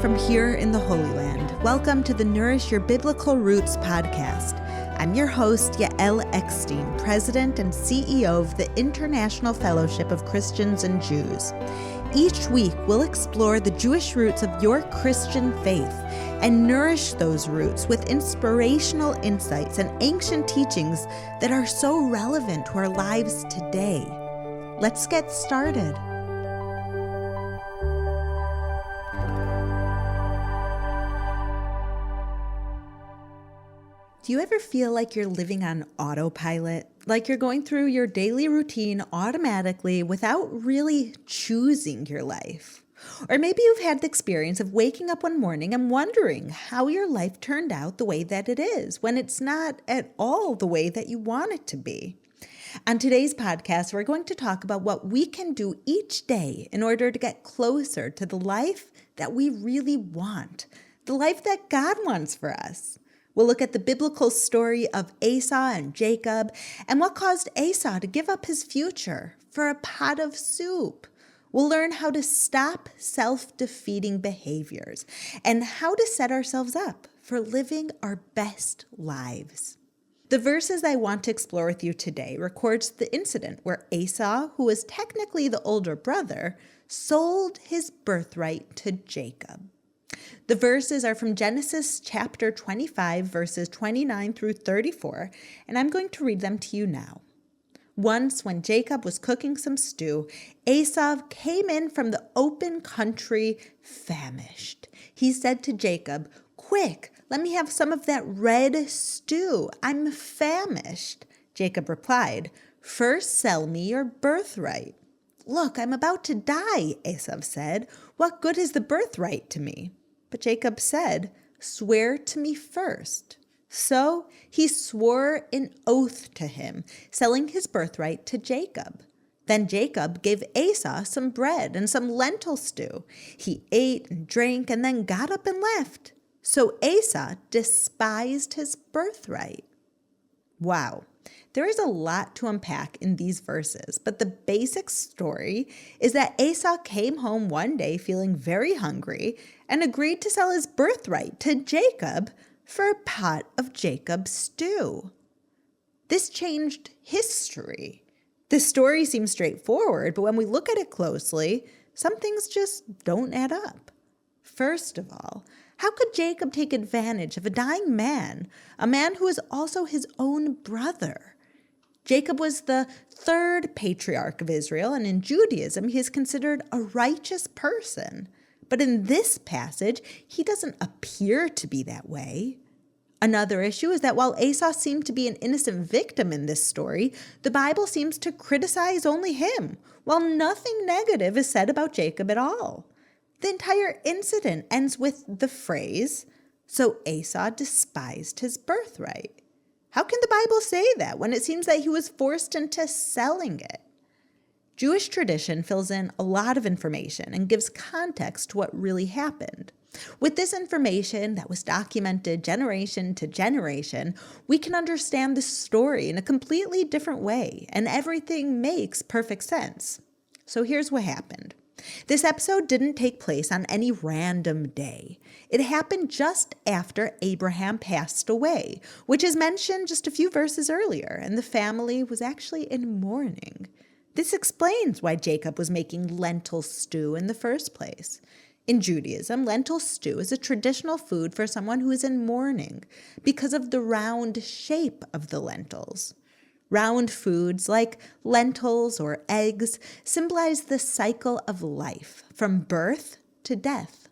from here in the Holy Land. Welcome to the Nourish Your Biblical Roots podcast. I'm your host, Yael Eckstein, President and CEO of the International Fellowship of Christians and Jews. Each week, we'll explore the Jewish roots of your Christian faith and nourish those roots with inspirational insights and ancient teachings that are so relevant to our lives today. Let's get started. Do you ever feel like you're living on autopilot? Like you're going through your daily routine automatically without really choosing your life? Or maybe you've had the experience of waking up one morning and wondering how your life turned out the way that it is, when it's not at all the way that you want it to be. On today's podcast, we're going to talk about what we can do each day in order to get closer to the life that we really want, the life that God wants for us. We'll look at the biblical story of Esau and Jacob and what caused Esau to give up his future for a pot of soup. We'll learn how to stop self-defeating behaviors and how to set ourselves up for living our best lives. The verses I want to explore with you today records the incident where Esau, who was technically the older brother, sold his birthright to Jacob. The verses are from Genesis chapter 25, verses 29 through 34, and I'm going to read them to you now. Once, when Jacob was cooking some stew, Esau came in from the open country famished. He said to Jacob, "Quick, let me have some of that red stew. I'm famished." Jacob replied, "First sell me your birthright." "Look, I'm about to die," Esau said. "What good is the birthright to me?" But Jacob said, "Swear to me first." So he swore an oath to him, selling his birthright to Jacob. Then Jacob gave Esau some bread and some lentil stew. He ate and drank and then got up and left. So Esau despised his birthright. Wow. There is a lot to unpack in these verses, but the basic story is that Esau came home one day feeling very hungry and agreed to sell his birthright to Jacob for a pot of Jacob's stew. This changed history. The story seems straightforward, but when we look at it closely, some things just don't add up. First of all, how could Jacob take advantage of a dying man, a man who is also his own brother? Jacob was the third patriarch of Israel, and in Judaism, he is considered a righteous person. But in this passage, he doesn't appear to be that way. Another issue is that while Esau seemed to be an innocent victim in this story, the Bible seems to criticize only him, while nothing negative is said about Jacob at all. The entire incident ends with the phrase, "So Esau despised his birthright." How can the Bible say that when it seems that he was forced into selling it? Jewish tradition fills in a lot of information and gives context to what really happened. With this information that was documented generation to generation, we can understand the story in a completely different way, and everything makes perfect sense. So here's what happened. This episode didn't take place on any random day. It happened just after Abraham passed away, which is mentioned just a few verses earlier, and the family was actually in mourning. This explains why Jacob was making lentil stew in the first place. In Judaism, lentil stew is a traditional food for someone who is in mourning because of the round shape of the lentils. Round foods like lentils or eggs symbolize the cycle of life, from birth to death.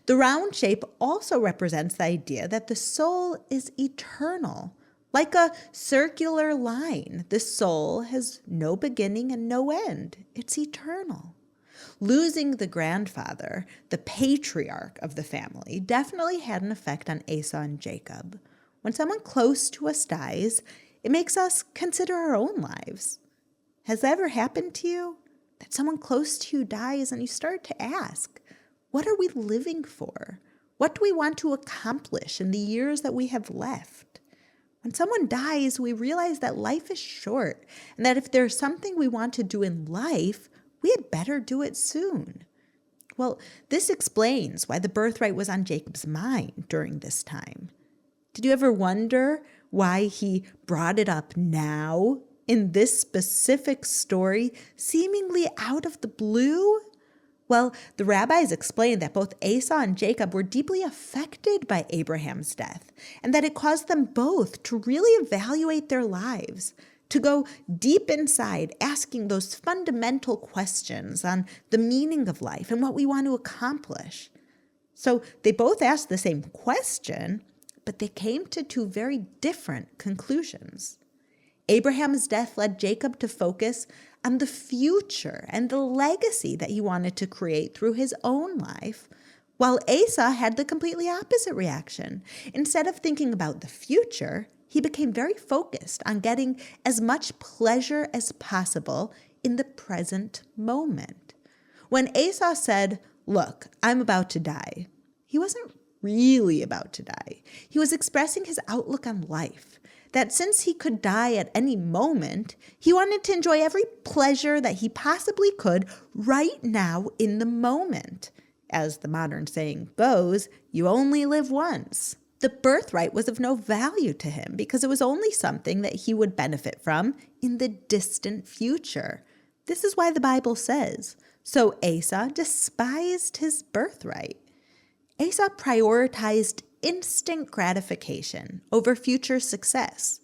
The round shape also represents the idea that the soul is eternal. Like a circular line, the soul has no beginning and no end. It's eternal. Losing the grandfather, the patriarch of the family, definitely had an effect on Esau and Jacob. When someone close to us dies, it makes us consider our own lives. Has that ever happened to you? That someone close to you dies and you start to ask, what are we living for? What do we want to accomplish in the years that we have left? When someone dies, we realize that life is short and that if there's something we want to do in life, we had better do it soon. Well, this explains why the birthright was on Jacob's mind during this time. Did you ever wonder why he brought it up now in this specific story, seemingly out of the blue? Well, the rabbis explained that both Esau and Jacob were deeply affected by Abraham's death, and that it caused them both to really evaluate their lives, to go deep inside, asking those fundamental questions on the meaning of life and what we want to accomplish. So they both asked the same question, but they came to two very different conclusions. Abraham's death led Jacob to focus on the future and the legacy that he wanted to create through his own life, while Esau had the completely opposite reaction. Instead of thinking about the future, he became very focused on getting as much pleasure as possible in the present moment. When Esau said, "Look, I'm about to die," he wasn't really about to die. He was expressing his outlook on life, that since he could die at any moment, he wanted to enjoy every pleasure that he possibly could right now in the moment. As the modern saying goes, you only live once. The birthright was of no value to him because it was only something that he would benefit from in the distant future. This is why the Bible says, "So Esau despised his birthright." Esau prioritized instant gratification over future success,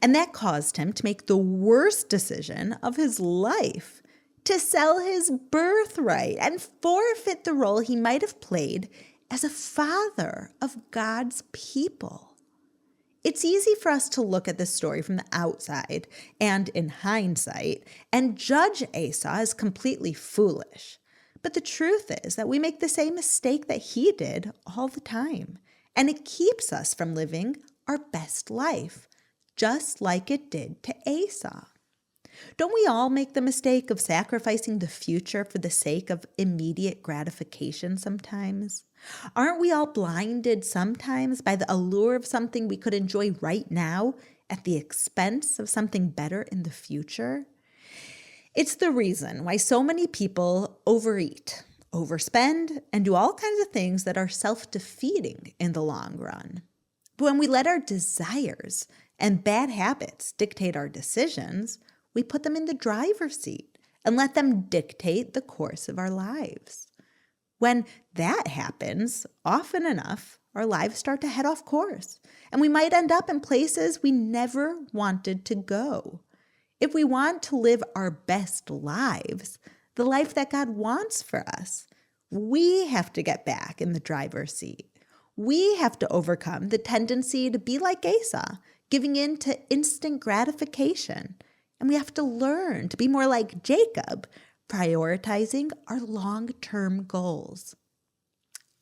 and that caused him to make the worst decision of his life, to sell his birthright and forfeit the role he might have played as a father of God's people. It's easy for us to look at this story from the outside and in hindsight and judge Esau as completely foolish. But the truth is that we make the same mistake that he did all the time, and it keeps us from living our best life, just like it did to Esau. Don't we all make the mistake of sacrificing the future for the sake of immediate gratification sometimes? Aren't we all blinded sometimes by the allure of something we could enjoy right now at the expense of something better in the future? It's the reason why so many people overeat, overspend, and do all kinds of things that are self-defeating in the long run. But when we let our desires and bad habits dictate our decisions, we put them in the driver's seat and let them dictate the course of our lives. When that happens, often enough, our lives start to head off course, and we might end up in places we never wanted to go. If we want to live our best lives, the life that God wants for us, we have to get back in the driver's seat. We have to overcome the tendency to be like Esau, giving in to instant gratification. And we have to learn to be more like Jacob, prioritizing our long-term goals.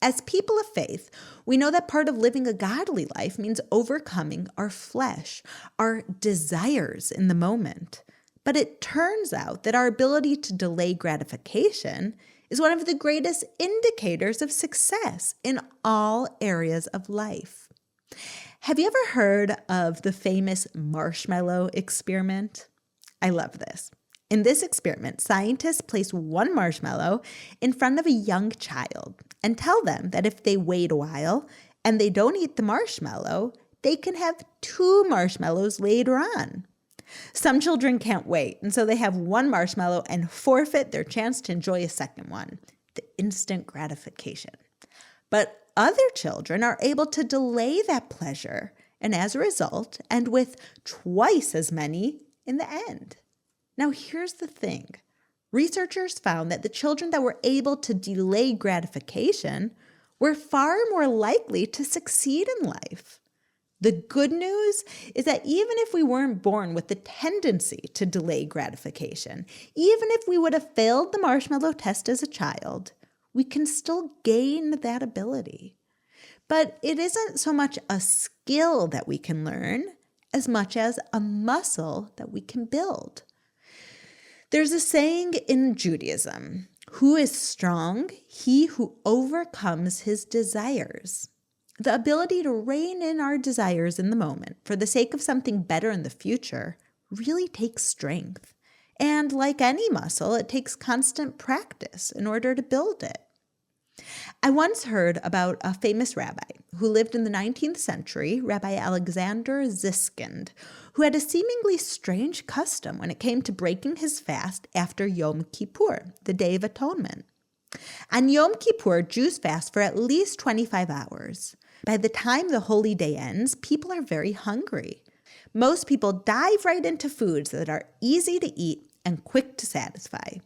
As people of faith, we know that part of living a godly life means overcoming our flesh, our desires in the moment. But it turns out that our ability to delay gratification is one of the greatest indicators of success in all areas of life. Have you ever heard of the famous marshmallow experiment? I love this. In this experiment, scientists place one marshmallow in front of a young child and tell them that if they wait a while and they don't eat the marshmallow, they can have 2 marshmallows later on. Some children can't wait, and so they have one marshmallow and forfeit their chance to enjoy a second one, the instant gratification. But other children are able to delay that pleasure, and as a result, end with twice as many in the end. Now, here's the thing. Researchers found that the children that were able to delay gratification were far more likely to succeed in life. The good news is that even if we weren't born with the tendency to delay gratification, even if we would have failed the marshmallow test as a child, we can still gain that ability. But it isn't so much a skill that we can learn as much as a muscle that we can build. There's a saying in Judaism, "Who is strong? He who overcomes his desires." The ability to rein in our desires in the moment for the sake of something better in the future really takes strength. And like any muscle, it takes constant practice in order to build it. I once heard about a famous rabbi who lived in the 19th century, Rabbi Alexander Ziskind, who had a seemingly strange custom when it came to breaking his fast after Yom Kippur, the Day of Atonement. On Yom Kippur, Jews fast for at least 25 hours. By the time the holy day ends, people are very hungry. Most people dive right into foods that are easy to eat and quick to satisfy.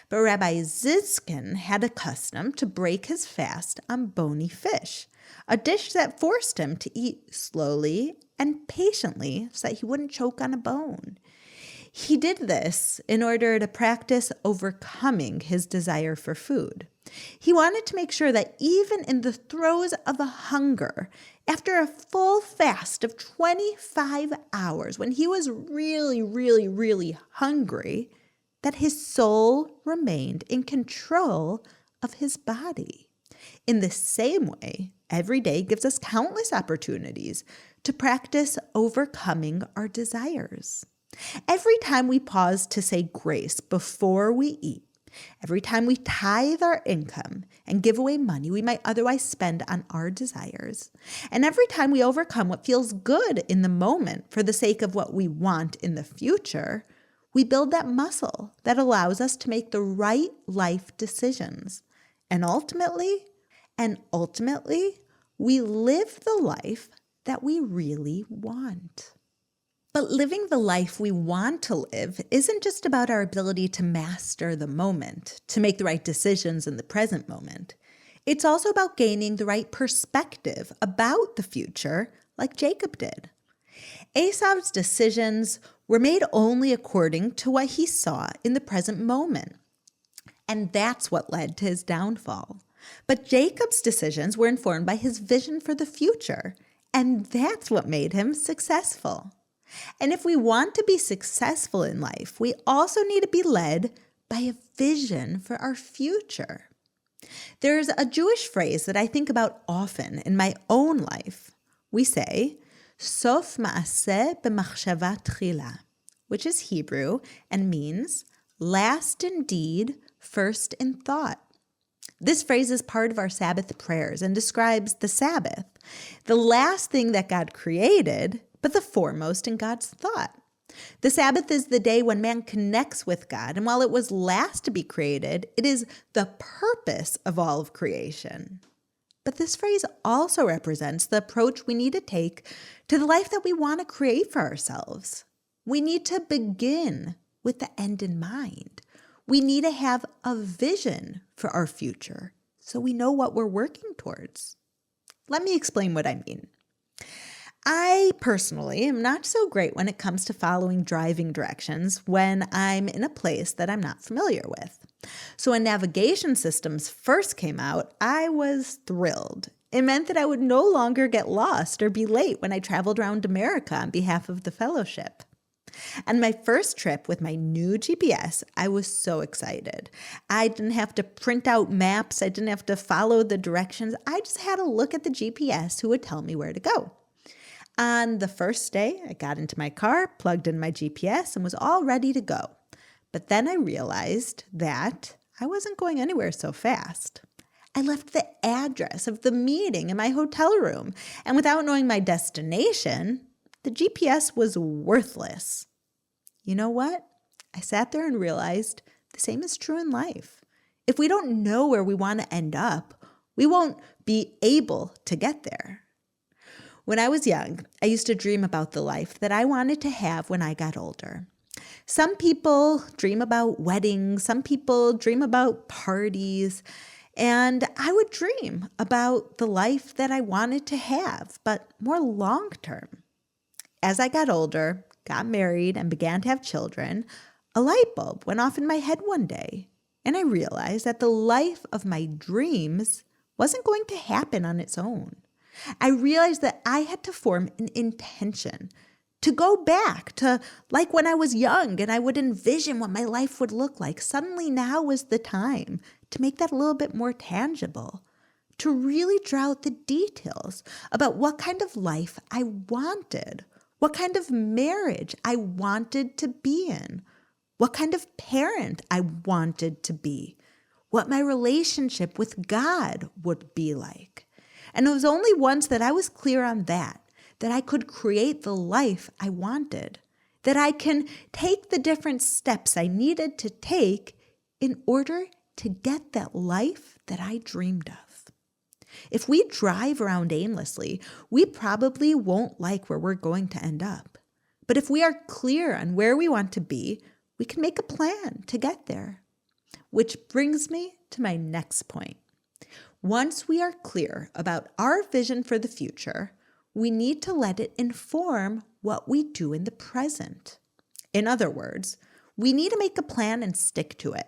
But Rabbi Ziskin had a custom to break his fast on bony fish, a dish that forced him to eat slowly and patiently so that he wouldn't choke on a bone. He did this in order to practice overcoming his desire for food. He wanted to make sure that even in the throes of a hunger, after a full fast of 25 hours, when he was really, really, really hungry, that his soul remained in control of his body. In the same way, every day gives us countless opportunities to practice overcoming our desires. Every time we pause to say grace before we eat, every time we tithe our income and give away money we might otherwise spend on our desires, and every time we overcome what feels good in the moment for the sake of what we want in the future, we build that muscle that allows us to make the right life decisions. And ultimately, we live the life that we really want. But living the life we want to live isn't just about our ability to master the moment, to make the right decisions in the present moment. It's also about gaining the right perspective about the future, like Jacob did. Esau's decisions were made only according to what he saw in the present moment. And that's what led to his downfall. But Jacob's decisions were informed by his vision for the future, and that's what made him successful. And if we want to be successful in life, we also need to be led by a vision for our future. There's a Jewish phrase that I think about often in my own life. We say, Sof ma'aseh b'machshava tchila, which is Hebrew and means last in deed, first in thought. This phrase is part of our Sabbath prayers and describes the Sabbath, the last thing that God created, but the foremost in God's thought. The Sabbath is the day when man connects with God, and while it was last to be created, it is the purpose of all of creation. But this phrase also represents the approach we need to take to the life that we want to create for ourselves. We need to begin with the end in mind. We need to have a vision for our future so we know what we're working towards. Let me explain what I mean. I personally am not so great when it comes to following driving directions when I'm in a place that I'm not familiar with. So when navigation systems first came out, I was thrilled. It meant that I would no longer get lost or be late when I traveled around America on behalf of the fellowship. On my first trip with my new GPS, I was so excited. I didn't have to print out maps. I didn't have to follow the directions. I just had to look at the GPS who would tell me where to go. On the first day, I got into my car, plugged in my GPS, and was all ready to go. But then I realized that I wasn't going anywhere so fast. I left the address of the meeting in my hotel room, and without knowing my destination, the GPS was worthless. You know what? I sat there and realized the same is true in life. If we don't know where we want to end up, we won't be able to get there. When I was young, I used to dream about the life that I wanted to have when I got older. Some people dream about weddings, some people dream about parties, and I would dream about the life that I wanted to have, but more long term. As I got older, got married, and began to have children, a light bulb went off in my head one day, and I realized that the life of my dreams wasn't going to happen on its own. I realized that I had to form an intention to go back to like when I was young and I would envision what my life would look like. Suddenly now was the time to make that a little bit more tangible, to really draw out the details about what kind of life I wanted, what kind of marriage I wanted to be in, what kind of parent I wanted to be, what my relationship with God would be like. And it was only once that I was clear on that I could create the life I wanted, that I can take the different steps I needed to take in order to get that life that I dreamed of. If we drive around aimlessly, we probably won't like where we're going to end up. But if we are clear on where we want to be, we can make a plan to get there. Which brings me to my next point. Once we are clear about our vision for the future, we need to let it inform what we do in the present. In other words, we need to make a plan and stick to it.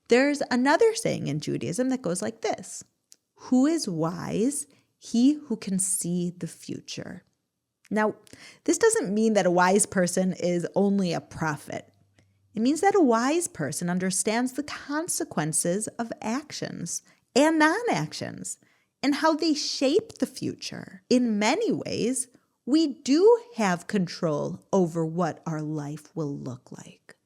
There's another saying in Judaism that goes like this: "Who is wise? He who can see the future." Now, this doesn't mean that a wise person is only a prophet. It means that a wise person understands the consequences of actions and non-actions and how they shape the future. In many ways, we do have control over what our life will look like.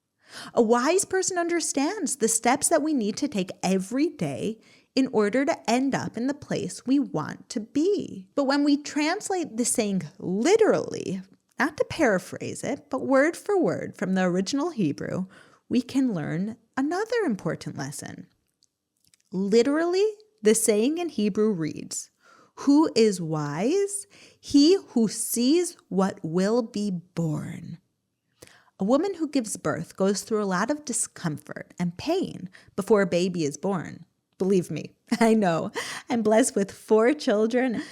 A wise person understands the steps that we need to take every day in order to end up in the place we want to be. But when we translate the saying literally, not to paraphrase it, but word for word from the original Hebrew, we can learn another important lesson. Literally, the saying in Hebrew reads, "Who is wise? He who sees what will be born." A woman who gives birth goes through a lot of discomfort and pain before a baby is born. Believe me, I know. I'm blessed with 4 children.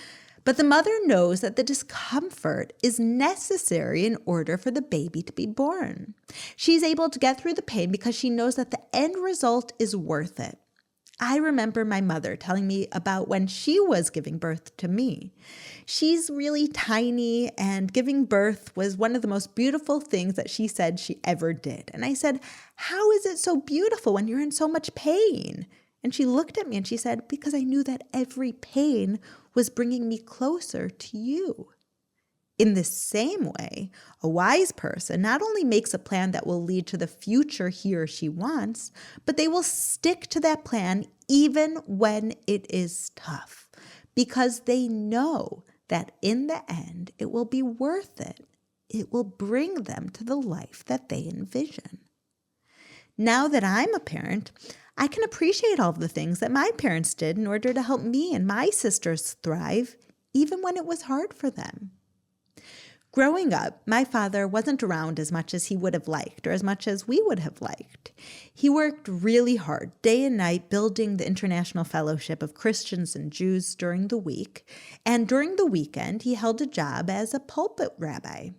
But the mother knows that the discomfort is necessary in order for the baby to be born. She's able to get through the pain because she knows that the end result is worth it. I remember my mother telling me about when she was giving birth to me. She's really tiny, and giving birth was one of the most beautiful things that she said she ever did. And I said, "How is it so beautiful when you're in so much pain?" And she looked at me and she said, "Because I knew that every pain was bringing me closer to you." In the same way, a wise person not only makes a plan that will lead to the future he or she wants, but they will stick to that plan even when it is tough, because they know that in the end, it will be worth it. It will bring them to the life that they envision. Now that I'm a parent, I can appreciate all of the things that my parents did in order to help me and my sisters thrive, even when it was hard for them. Growing up, my father wasn't around as much as he would have liked, or as much as we would have liked. He worked really hard, day and night, building the International Fellowship of Christians and Jews during the week, and during the weekend, he held a job as a pulpit rabbi.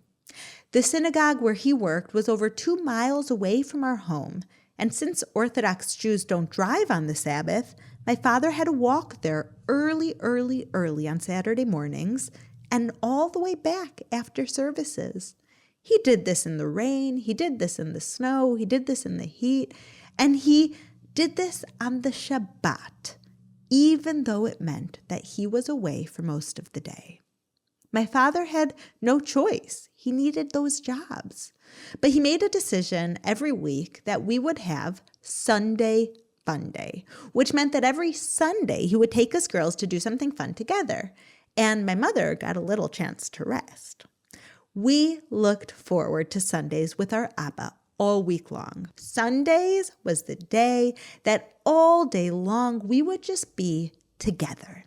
The synagogue where he worked was over 2 miles away from our home, and since Orthodox Jews don't drive on the Sabbath, my father had to walk there early on Saturday mornings and all the way back after services. He did this in the rain, he did this in the snow, he did this in the heat, and he did this on the Shabbat, even though it meant that he was away for most of the day. My father had no choice. He needed those jobs. But he made a decision every week that we would have Sunday Fun Day, which meant that every Sunday he would take us girls to do something fun together. And my mother got a little chance to rest. We looked forward to Sundays with our Abba all week long. Sundays was the day that all day long we would just be together.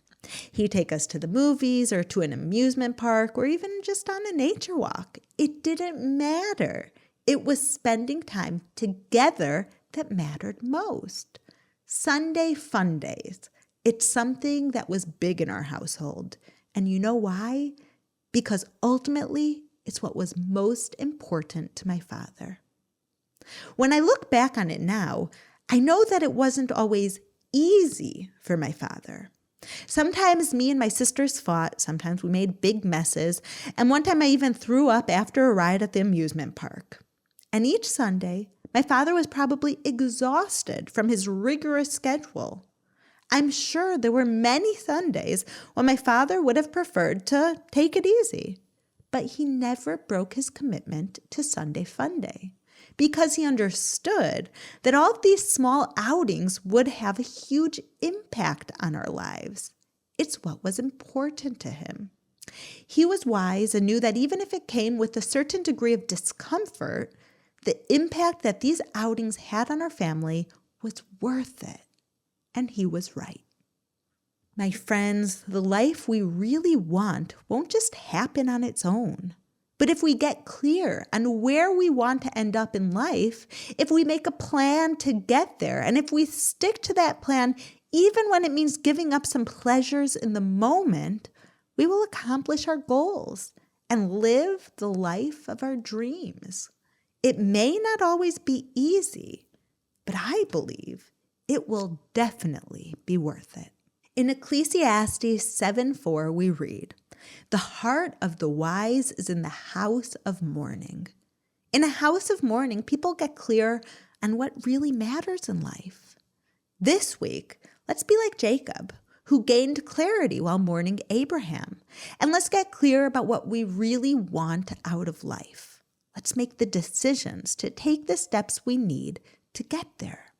He'd take us to the movies or to an amusement park or even just on a nature walk. It didn't matter. It was spending time together that mattered most. Sunday Fun Days. It's something that was big in our household. And you know why? Because ultimately, it's what was most important to my father. When I look back on it now, I know that it wasn't always easy for my father. Sometimes me and my sisters fought, sometimes we made big messes, and one time I even threw up after a ride at the amusement park. And each Sunday, my father was probably exhausted from his rigorous schedule. I'm sure there were many Sundays when my father would have preferred to take it easy, but he never broke his commitment to Sunday Fun Day. because he understood that all of these small outings would have a huge impact on our lives. It's what was important to him. He was wise and knew that even if it came with a certain degree of discomfort, the impact that these outings had on our family was worth it. And he was right. My friends, the life we really want won't just happen on its own. But if we get clear on where we want to end up in life, if we make a plan to get there, and if we stick to that plan, even when it means giving up some pleasures in the moment, we will accomplish our goals and live the life of our dreams. It may not always be easy, but I believe it will definitely be worth it. In Ecclesiastes 7:4, we read, "The heart of the wise is in the house of mourning." In a house of mourning, people get clear on what really matters in life. This week, let's be like Jacob, who gained clarity while mourning Abraham. And let's get clear about what we really want out of life. Let's make the decisions to take the steps we need to get there.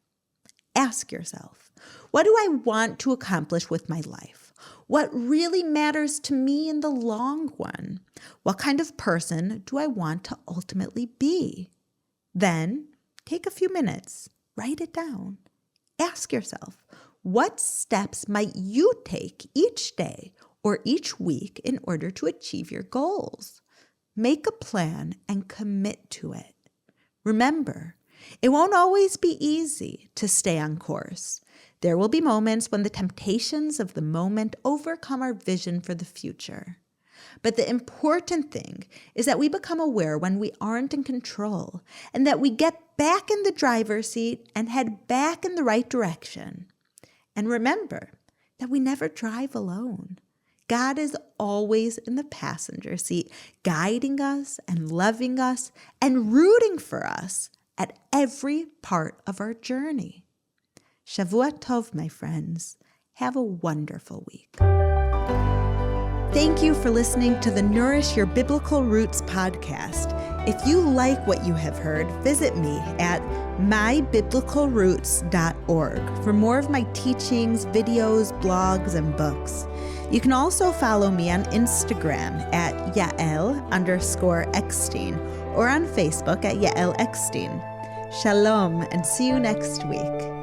Ask yourself, what do I want to accomplish with my life? What really matters to me in the long run? What kind of person do I want to ultimately be? Then take a few minutes, write it down. Ask yourself, what steps might you take each day or each week in order to achieve your goals? Make a plan and commit to it. Remember, it won't always be easy to stay on course. There will be moments when the temptations of the moment overcome our vision for the future. But the important thing is that we become aware when we aren't in control and that we get back in the driver's seat and head back in the right direction. And remember that we never drive alone. God is always in the passenger seat, guiding us and loving us and rooting for us at every part of our journey. Shavua Tov, my friends. Have a wonderful week. Thank you for listening to the Nourish Your Biblical Roots podcast. If you like what you have heard, visit me at mybiblicalroots.org for more of my teachings, videos, blogs, and books. You can also follow me on Instagram at Yael_Eckstein or on Facebook at Yael Eckstein. Shalom and see you next week.